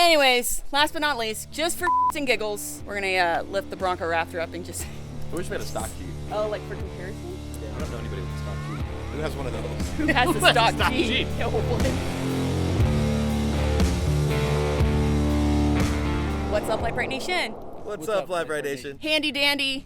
Anyways, last but not least, just for and giggles, we're gonna lift the Bronco Raptor up and just... I wish we had a stock Jeep. Oh, like for comparison? Yeah, I don't know anybody with a stock Jeep. Who has one of those? Who has the stock Jeep? Oh, boy. What's up, Brite Nation? What's up, Brite Nation? Handy dandy,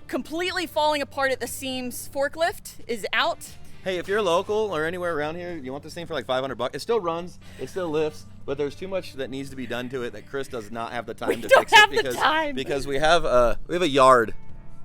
completely falling apart at the seams forklift is out. Hey, if you're local or anywhere around here, you want this thing for like $500. It still runs, it still lifts, but there's too much that needs to be done to it that Chris does not have the time to fix it because we have a yard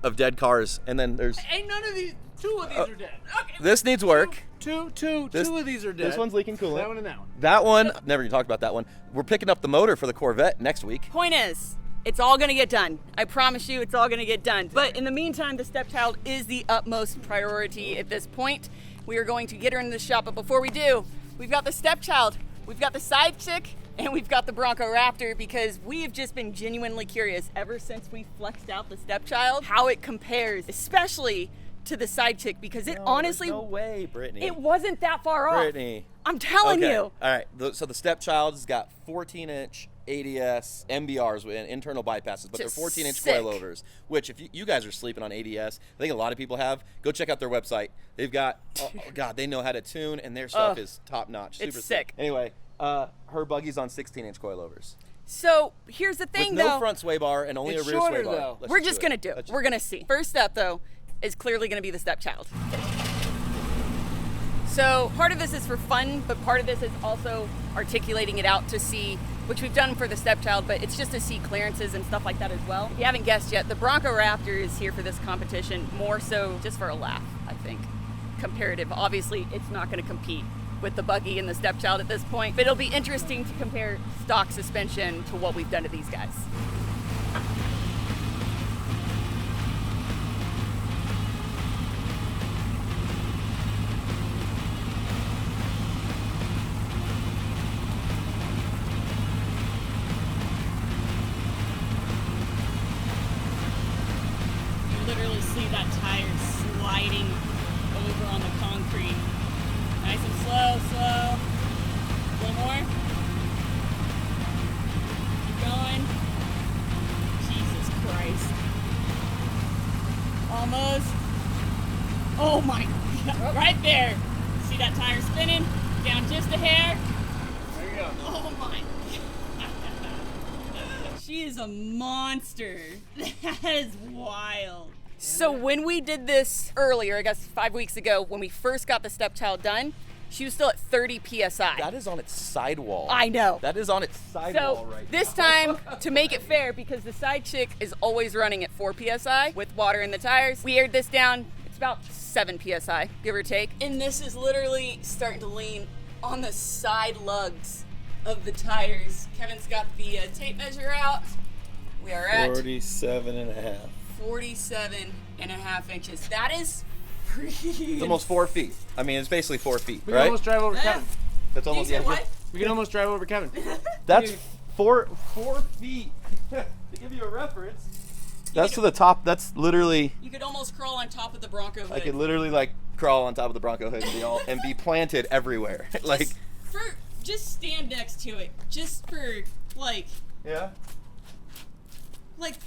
of dead cars, and then there's Ain't none of these. Two of these are dead. Okay. This needs work. Two of these are dead. This one's leaking coolant. That one and that one. That one, never even talked about that one. We're picking up the motor for the Corvette next week. Point is, it's all gonna get done. I promise you, it's all gonna get done. But in the meantime, the stepchild is the utmost priority at this point. We are going to get her in the shop, but before we do, we've got the stepchild, we've got the side chick, and we've got the Bronco Raptor, because we have just been genuinely curious ever since we flexed out the stepchild, how it compares, especially to the side chick, because it honestly, no way, Brittany. it wasn't that far off. Brittany. I'm telling you. All right, so the stepchild's got 14-inch ADS MBRs with internal bypasses, but Just they're 14-inch sick. coilovers, which if you guys are sleeping on ADS, I think a lot of people have, go check out their website. They've got, oh God, they know how to tune, and their stuff is top-notch, super It's sick. Anyway, her buggy's on 16-inch coilovers. So here's the thing, With no though. front sway bar and only It's a rear sway shorter, bar. though. Let's We're just gonna it. do it. Let's We're gonna see. First step, though, is clearly gonna be the stepchild. So part of this is for fun, but part of this is also articulating it out to see, which we've done for the stepchild, but it's just to see clearances and stuff like that as well. If you haven't guessed yet, the Bronco Raptor is here for this competition, more so just for a laugh, I think. Comparative. Obviously, it's not gonna compete with the Buggy and the stepchild at this point, but it'll be interesting to compare stock suspension to what we've done to these guys. Literally see that tire sliding over on the concrete. Nice and slow, slow. A little more. Keep going. Jesus Christ. Almost. Oh my God. Right there. See that tire spinning? Down just a hair. There you go. Oh my God. She is a monster. That is wild. So when we did this earlier, I guess 5 weeks ago, when we first got the stepchild done, she was still at 30 PSI. That is on its sidewall. I know. That is on its sidewall So right this time, to make it fair, because the side chick is always running at 4 PSI with water in the tires, we aired this down. It's about 7 PSI, give or take. And this is literally starting to lean on the side lugs of the tires. Kevin's got the tape measure out. We are at 47 and a half. 47.5 inches. That is pretty. It's almost 4 feet. I mean, it's basically 4 feet, We can right? almost drive over Kevin. That's You almost said what? We can almost drive over Kevin. That's 4 feet. To give you a reference, that's to the top. That's literally. You could almost crawl on top of the Bronco hood. I could literally like crawl on top of the Bronco hood and be planted everywhere. Like. Just stand next to it. Just for Yeah.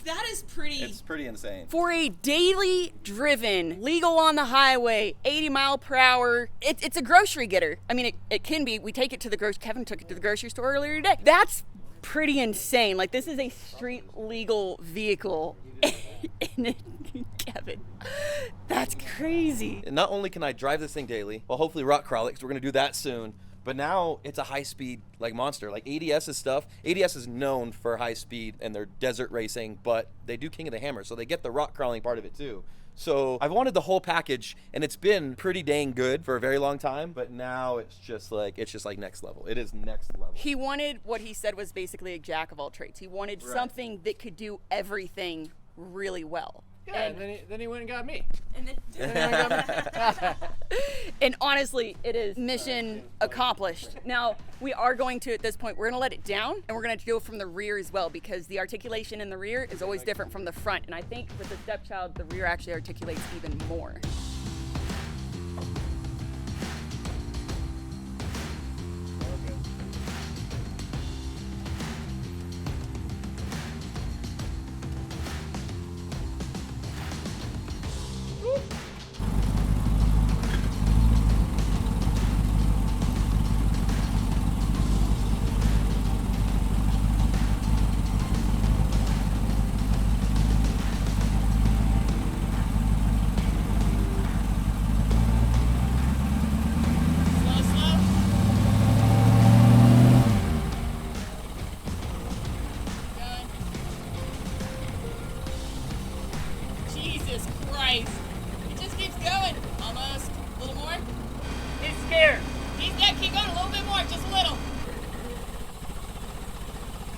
that is pretty. It's pretty insane. For a daily driven, legal on the highway, 80 mile per hour, it's a grocery getter. I mean, it can be. We take it to the Kevin took it to the grocery store earlier today. That's pretty insane. Like, this is a street legal vehicle. Kevin, that's crazy. And not only can I drive this thing daily, well, hopefully rock crawl it, because we're gonna do that soon. But now it's a high-speed like monster. Like ADS's stuff. ADS is known for high speed and their desert racing, but they do King of the Hammer, so they get the rock crawling part of it too. So I've wanted the whole package, and it's been pretty dang good for a very long time. But now it's just like next level. It is next level. He wanted what he said was basically a jack of all trades. He wanted something that could do everything really well. Yeah, and then he went and got me. And and honestly, it is mission accomplished. Now, we are going to, at this point, we're going to let it down, and we're going to go from the rear as well, because the articulation in the rear is always different from the front. And I think with the stepchild, the rear actually articulates even more.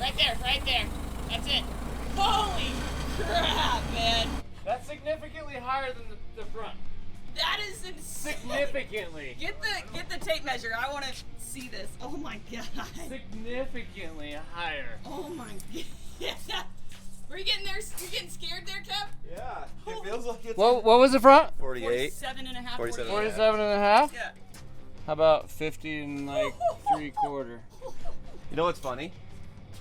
Right there, right there. That's it. Holy crap, man. That's significantly higher than the front. That is insane. Significantly. Get the tape measure. I want to see this. Oh my god. Significantly higher. Oh my god. Were you getting there? You getting scared there, Kev? Yeah, it feels like it's What was the front? 48. 47 and a half. 47. 47 and a half? Yeah. How about 50 and like 3/4? You know what's funny?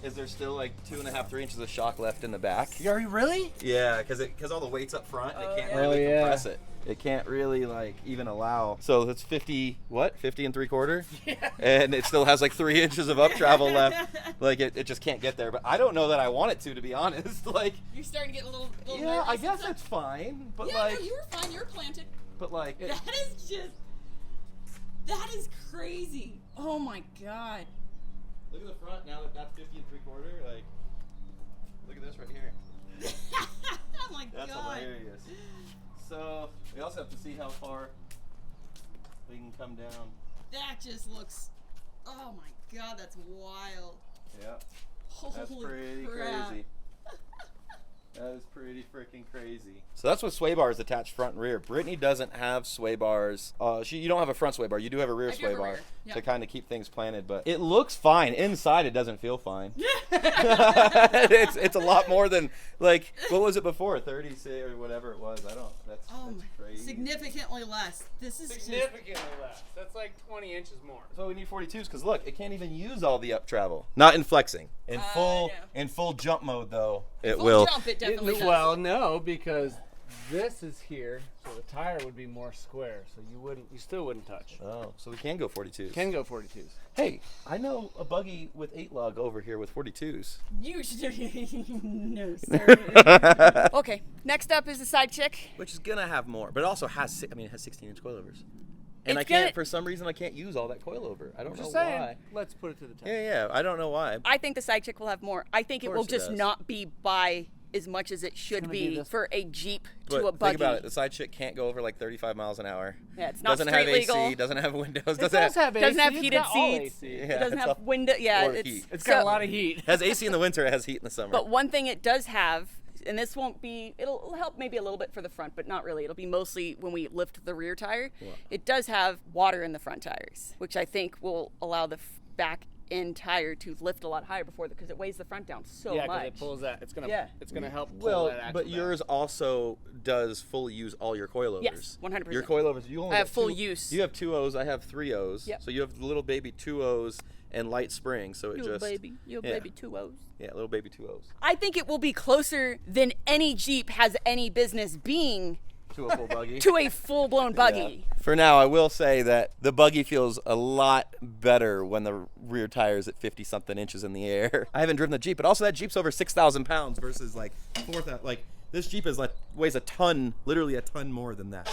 Is there still like 2.5, 3 inches of shock left in the back? Are you really? Yeah, because all the weight's up front, and it can't yeah. really Oh, yeah. compress it. It can't really like even allow. So that's 50, what? 50 and 3/4? Yeah. And it still has like 3 inches of up travel left. Like it just can't get there. But I don't know that I want it to be honest. Like, You're starting to get a little yeah, nervous I and guess stuff? it's fine. But Yeah, like, no, you were fine. You were planted. but like, That is crazy. Oh my god. look at the front now that that's 50 and 3/4. Like, look at this right here. Oh my That's god. hilarious. So we also have to see how far we can come down. That just looks. Oh my god, that's wild. Yeah, Holy that's pretty crap. crazy. That is pretty freaking crazy. So that's with sway bars attached front and rear. Brittany doesn't have sway bars. You don't have a front sway bar. You do have a rear I do sway have a bar rear, yeah. to kind of keep things planted. But it looks fine. Inside, it doesn't feel fine. it's a lot more than, like, what was it before? 30 or whatever it was. I don't. That's crazy. Significantly less. This is Significantly less. That's like 20 inches more. So we need 42s because look, it can't even use all the up travel. Not in flexing. In full yeah. in full jump mode though, it Full will. Jump, it definitely does. Well, no, because this is here, so the tire would be more square, so you still wouldn't touch. Oh, so we can go 42s. Can go 42s. Hey, I know a buggy with 8 lug over here with 42s. You should. No, sir. Okay, next up is the side chick. Which is gonna have more, but it also has it has 16-inch coilovers. And It's I can't, gonna- for some reason, I can't use all that coilover. I don't know Just saying, why. let's put it to the test. Yeah, I don't know why. I think the side chick will have more. I think it will course it just does. not be by as much as it should gonna be be this- for a Jeep But to a buggy. think about it, the side chick can't go over like 35 miles an hour. Yeah, it's not doesn't street have AC, legal. doesn't have windows, It doesn't does have AC. doesn't have it's heated got all seats. AC. Yeah, It doesn't it's have a- window. Yeah, or it's heat. It's got so- a lot of heat. has AC in the winter, it has heat in the summer. But one thing it does have, and this won't be, it'll help maybe a little bit for the front, but not really. It'll be mostly when we lift the rear tire. It does have water in the front tires, which I think will allow the back end tire to lift a lot higher because it weighs the front down so Yeah, much. because it pulls that. It's gonna. Yeah. It's gonna help pull Well, that axle but back. yours also does fully use all your coilovers. Yes, 100%. Your coilovers, you only I have got full two- use. You have 2 O's, I have 3 O's. Yep. So you have the little baby 2 O's and light springs, so it You just baby, you yeah. baby 2 O's. Yeah, little baby 2 O's. I think it will be closer than any Jeep has any business being To a full buggy. to a full-blown buggy. Yeah. For now, I will say that the buggy feels a lot better when the rear tire is at 50-something inches in the air. I haven't driven the Jeep, but also that Jeep's over 6,000 pounds versus like 4,000. Like this Jeep is like weighs a ton, literally a ton more than that.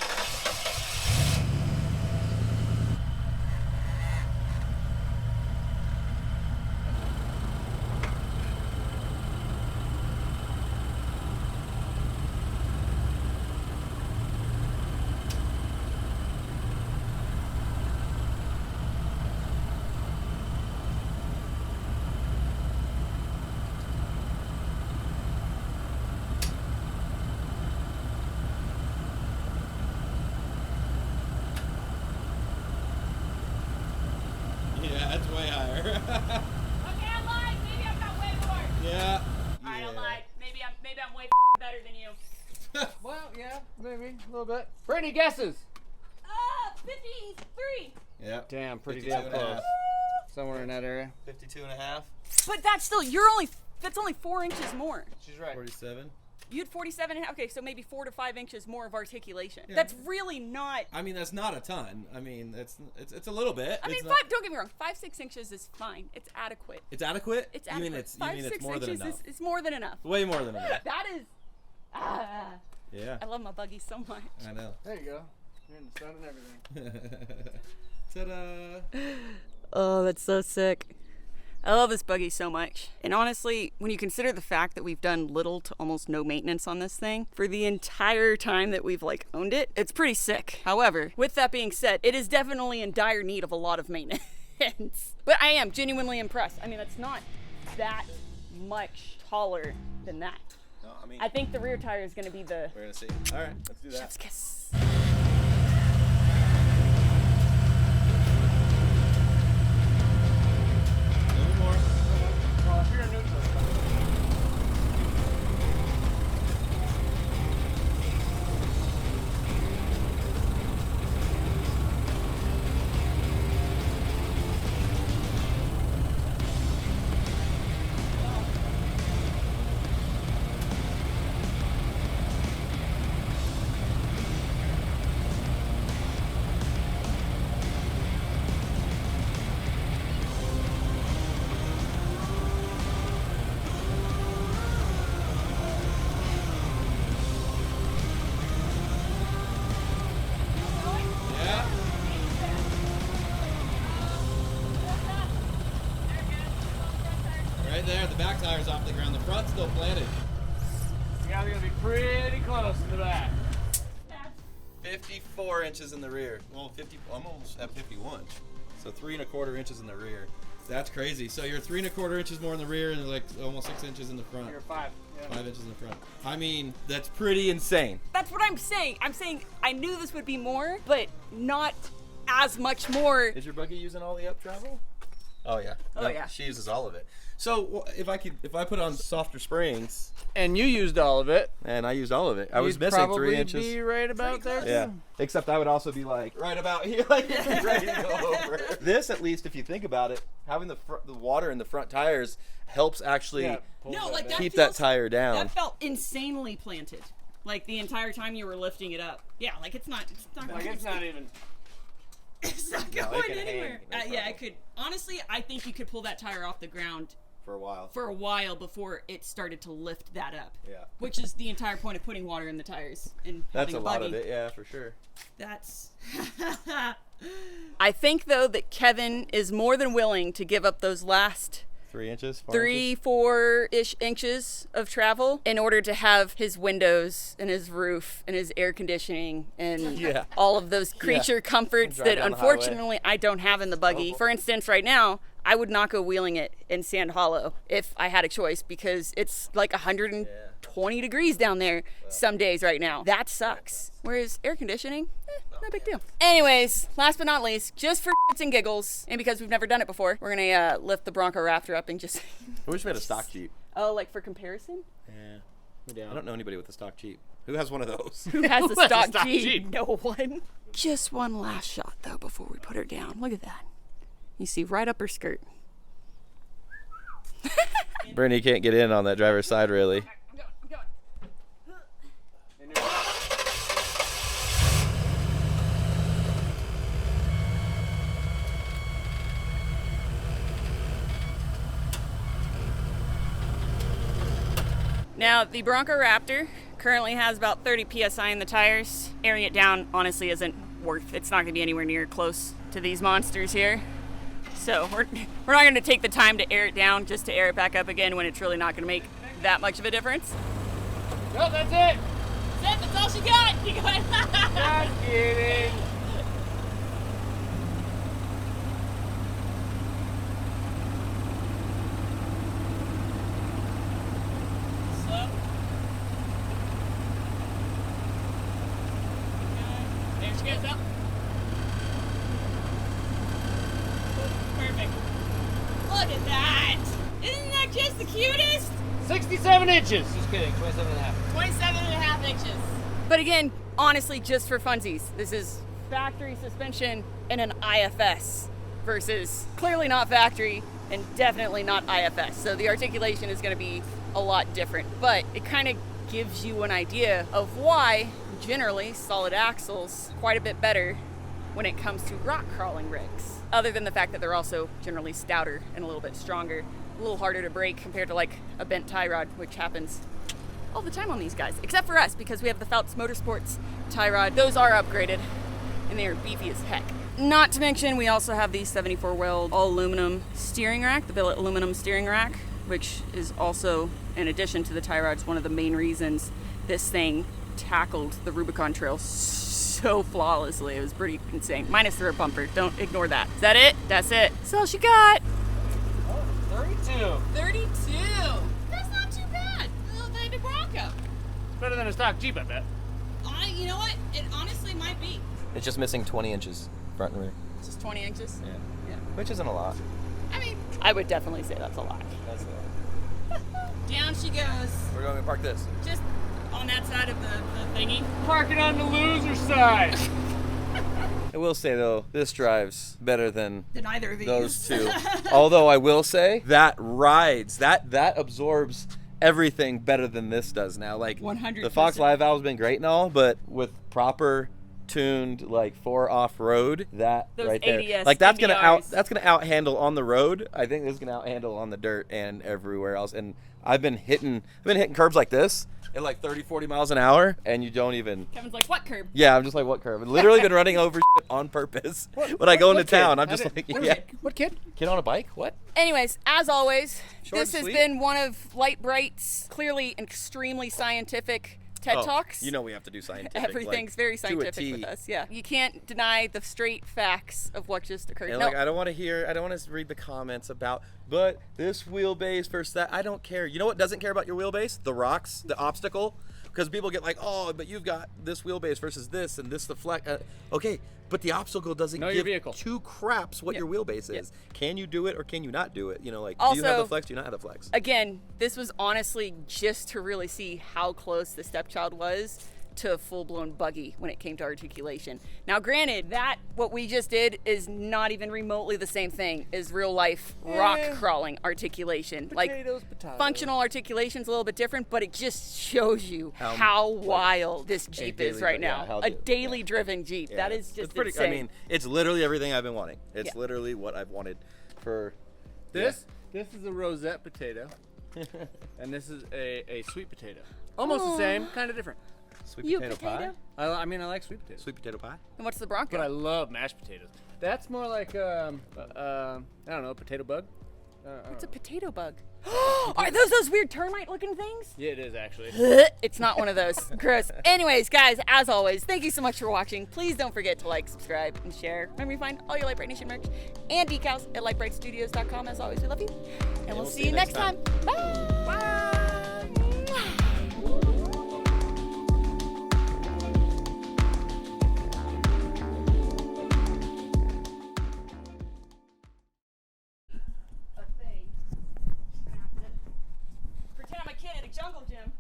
Yeah, that's way higher. Okay, I lied. Maybe I've got way more. Yeah. All right, I lied. Maybe I'm way better than you. Well, yeah, maybe a little bit. Brittany guesses. 53. Yeah. Damn, pretty 52 damn and a close. half. Somewhere in that area. 52 and a half. But that's still, that's only 4 inches more. She's right. 47. You had 47 and a half. Okay, so maybe 4 to 5 inches more of articulation. Yeah. That's really not. I mean, that's not a ton. I mean, it's a little bit. I mean, It's not- don't get me wrong. 5-6 inches is fine. It's adequate. It's adequate. It's You adequate. mean it's 5-6 more than inches enough. is more than enough. Way more than enough. That is. Yeah. I love my buggy so much. I know. There you go. You're in the sun and everything. Ta-da! Oh, that's so sick. I love this buggy so much. And honestly, when you consider the fact that we've done little to almost no maintenance on this thing for the entire time that we've owned it, it's pretty sick. However, with that being said, it is definitely in dire need of a lot of maintenance. But I am genuinely impressed. I mean, it's not that much taller than that. No, I mean, I think the rear tire is going to be the we're gonna see. All right, let's do that. chef's kiss. A little more. Well, if you're a neutral. Yeah. Right there, the back tire's off the ground. The front's still planted. You guys are gonna be pretty close in the back. 54 inches in the rear. Well, 50. I'm almost at 51. So 3 1/4 inches in the rear. That's crazy. So you're 3 1/4 inches more in the rear and like almost 6 inches in the front. You're 5. Yeah. 5 inches in the front. I mean, that's pretty insane. That's what I'm saying. I'm saying I knew this would be more, but not as much more. Is your buggy using all the up travel? Oh yeah. Oh, No, yeah. She uses all of it. So if I put on softer springs, And you used all of it. and I used all of it, I was You'd missing probably 3 inches. be right about there. Yeah. Except I would also be like right about here, like ready to go over. This, at least, if you think about it, having the water in the front tires helps actually Yeah, pulls No, that like back. that keep feels- that tire down. That felt insanely planted. Like the entire time you were lifting it up. Yeah, like it's not Like it's not even. it's not No, it going can hang, anywhere. no Yeah, I problem. could honestly I think you could pull that tire off the ground For a while. for a while before it started to lift that up. Yeah. Which is the entire point of putting water in the tires and That's having a a lot buggy. of it, yeah, for sure. That's I think though that Kevin is more than willing to give up those last 3 inches? 4 3, 4-ish inches of travel in order to have his windows and his roof and his air conditioning and Yeah. all of those creature comforts Drive that down the highway. unfortunately I don't have in the buggy. Oh. For instance, right now, I would not go wheeling it in Sand Hollow if I had a choice because it's like 120 degrees down there some days right now. That sucks. Whereas air conditioning, no big deal. Anyways, last but not least, just for shits and giggles, and because we've never done it before, we're gonna lift the Bronco Raptor up and just, I wish we had a stock Jeep. oh, like for comparison? Yeah. I don't know anybody with a stock Jeep. Who has one of those? Who has a Who has a stock stock Jeep? Jeep? No one. Just one last shot though before we put her down. Look at that. You see right up her skirt. Brittany can't get in on that driver's side, really. I'm going. Now, the Bronco Raptor currently has about 30 PSI in the tires. Airing it down honestly isn't worth. It's not going to be anywhere near close to these monsters here. So we're not going to take the time to air it down just to air it back up again when it's really not going to make that much of a difference. No, that's it. That's all she got. You go ahead. Just kidding. Slow. There she goes up. Perfect. Look at that. Isn't that just the cutest? 67 inches. Just kidding. 27 and a half. 27 and a half inches. But again, honestly, just for funsies, this is factory suspension in an IFS versus clearly not factory and definitely not IFS. So the articulation is going to be a lot different, but it kind of gives you an idea of why generally solid axles quite a bit better when it comes to rock crawling rigs. Other than the fact that they're also generally stouter and a little bit stronger, a little harder to break compared to like a bent tie rod, which happens all the time on these guys, except for us because we have the Phelps Motorsports tie rod. Those are upgraded and they are beefy as heck. Not to mention we also have the 74 weld all aluminum steering rack, the billet aluminum steering rack, which is also, in addition to the tie rods, one of the main reasons this thing tackled the Rubicon Trail so flawlessly. It was pretty insane. Minus the rear bumper, don't ignore that. Is that it? That's it. That's all she got. 32. 32. than a stock Jeep, I bet. You know what? It honestly might be. It's just missing 20 inches front and rear. It's just 20 inches. Yeah. Which isn't a lot. I mean, I would definitely say that's a lot. That's a lot. Down she goes. We're going to park this. Just on that side of the thingy. Park it on the loser side. I will say though, this drives better than Either of these. those two. Although I will say that rides, that absorbs everything better than this does now. Like 100%. the Fox Live Valve's been great and all, but with proper tuned like for off-road, that Those right there, ADS like that's MBRs. gonna out handle on the road. I think this is gonna out handle on the dirt and everywhere else. And I've been hitting curbs like this at like 30-40 miles an hour, and you don't even. Kevin's like, what curb? Yeah, I'm just like, what curve? I've literally been running over shit on purpose. When I go into town, I'm just like, yeah. What kid? Kid on a bike? What? Anyways, as always, Short this and has sweet. been one of Lite Brite's clearly extremely scientific TED Talks. You know we have to do scientific. Everything's like, very to a scientific T. with us. Yeah, you can't deny the straight facts of what just occurred. And No, like, I don't want to read the comments about, but this wheelbase versus that. I don't care. You know what doesn't care about your wheelbase? The rocks, the obstacle. Because people get like, oh, but you've got this wheelbase versus this and this the flex. Okay, but the obstacle doesn't Know your give vehicle. two craps what Yeah. your wheelbase is. Can you do it or can you not do it? You know, like, do you Also- have the flex? Do you not have the flex? again, this was honestly just to really see how close the stepchild was to a full-blown buggy when it came to articulation. Now, granted, that what we just did is not even remotely the same thing as real-life rock crawling articulation. Potatoes. Functional articulation's a little bit different, but it just shows you How, how like, wild this Jeep is daily right dri- yeah, now. how A da- daily driven Jeep. Yeah, That is it's just pretty. insane. I mean, it's literally everything I've been wanting. It's Yeah. literally what I've wanted for. This is a rosette potato, and this is a sweet potato. Almost the same, kind of different. Sweet You potato, potato? pie. I mean, I like sweet potatoes, Sweet potato pie. And what's the Bronco? but I love mashed potatoes. That's more like I don't know, potato bug. It's a potato bug. Are those weird termite-looking things? Yeah, it is actually. It's not one of those. Gross. Anyways, guys, as always, thank you so much for watching. Please don't forget to like, subscribe, and share. Remember, you find all your Lite Brite Nation merch and decals at litebritstudios.com. As always, we love you. And we'll see you next time. Bye. Bye. Pretend I'm a kid at a jungle gym.